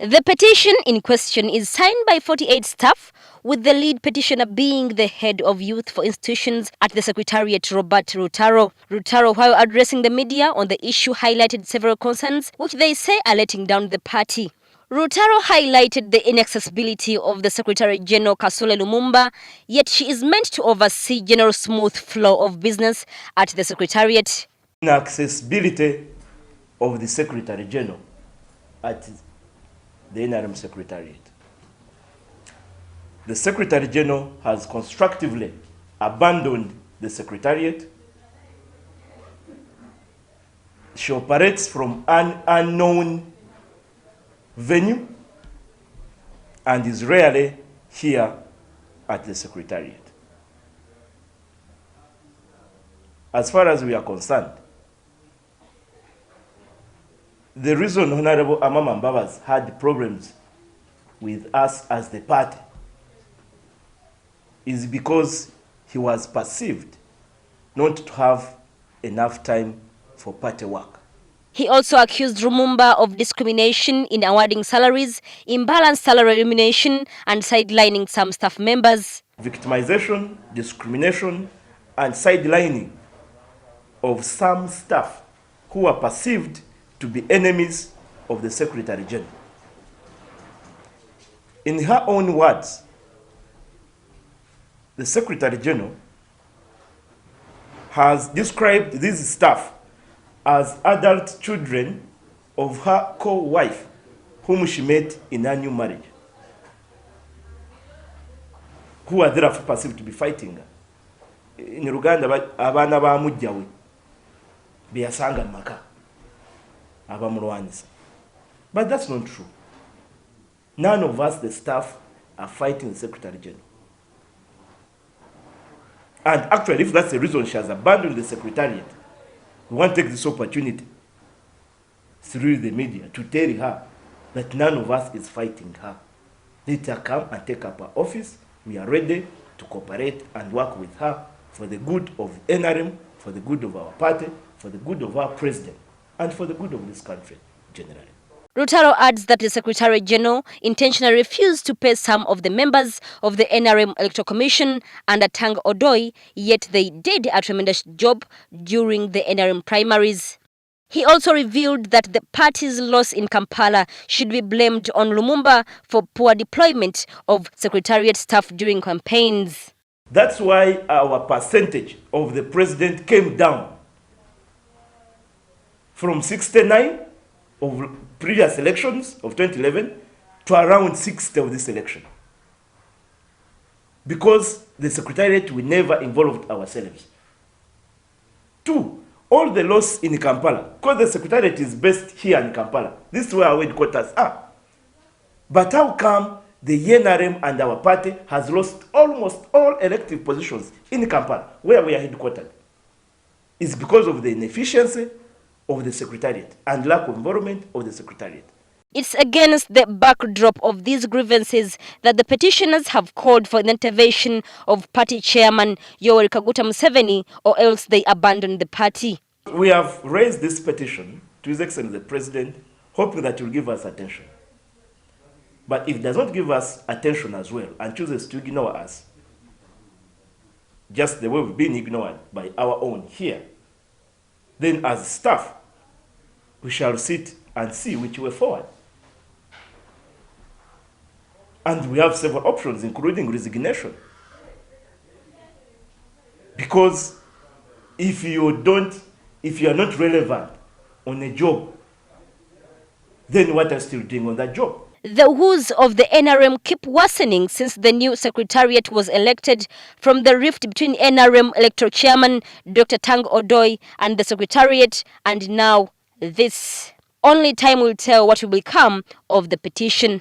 The petition in question is signed by 48 staff, with the lead petitioner being the head of youth for institutions at the Secretariat, Robert Rutaro. Rutaro, while addressing the media on the issue, highlighted several concerns which they say are letting down the party. Rutaro highlighted the inaccessibility of the Secretary General Kasule Lumumba, yet she is meant to oversee general smooth flow of business at the Secretariat. Inaccessibility of the Secretary General at the NRM Secretariat. The Secretary General has constructively abandoned the Secretariat. She operates from an unknown venue and is rarely here at the Secretariat. As far as we are concerned, the reason Honorable Amama Mbabas had problems with us as the party is because he was perceived not to have enough time for party work. He also accused Lumumba of discrimination in awarding salaries, imbalanced salary remuneration, and sidelining some staff members. Victimization, discrimination, and sidelining of some staff who are perceived to be enemies of the Secretary General. In her own words, the Secretary General has described these staff as adult children of her co-wife, whom she met in her new marriage, who are therefore perceived to be fighting her. In Uganda, abana ba mujjawe beyasanga maka abamulwanisa. But that's not true. None of us, the staff, are fighting the Secretary General. And actually, if that's the reason she has abandoned the Secretariat, we want to take this opportunity through the media to tell her that none of us is fighting her. Let her come and take up her office. We are ready to cooperate and work with her for the good of NRM, for the good of our party, for the good of our president, and for the good of this country generally. Rutaro adds that the Secretary General intentionally refused to pay some of the members of the NRM Electoral Commission under Tang Odoi, yet they did a tremendous job during the NRM primaries. He also revealed that the party's loss in Kampala should be blamed on Lumumba for poor deployment of Secretariat staff during campaigns. That's why our percentage of the president came down from 69 of previous elections of 2011 to around 60 of this election. Because the Secretariat, we never involved ourselves. 2, all the loss in Kampala, because the Secretariat is based here in Kampala. This is where our headquarters are. But how come the NRM and our party has lost almost all elective positions in Kampala, where we are headquartered? It's because of the inefficiency of the Secretariat and lack of involvement of the Secretariat. It's against the backdrop of these grievances that the petitioners have called for the intervention of party chairman Yoweri Kaguta Museveni, or else they abandon the party. We have raised this petition to His Excellency the President, hoping that he will give us attention. But if he does not give us attention as well and chooses to ignore us, just the way we've been ignored by our own here, then as staff, we shall sit and see which way forward. And we have several options, including resignation. Because if you are not relevant on a job, then what are you still doing on that job? The woes of the NRM keep worsening since the new Secretariat was elected, from the rift between NRM electoral chairman Dr. Tang Odoi and the Secretariat, and now this. Only time will tell what will become of the petition.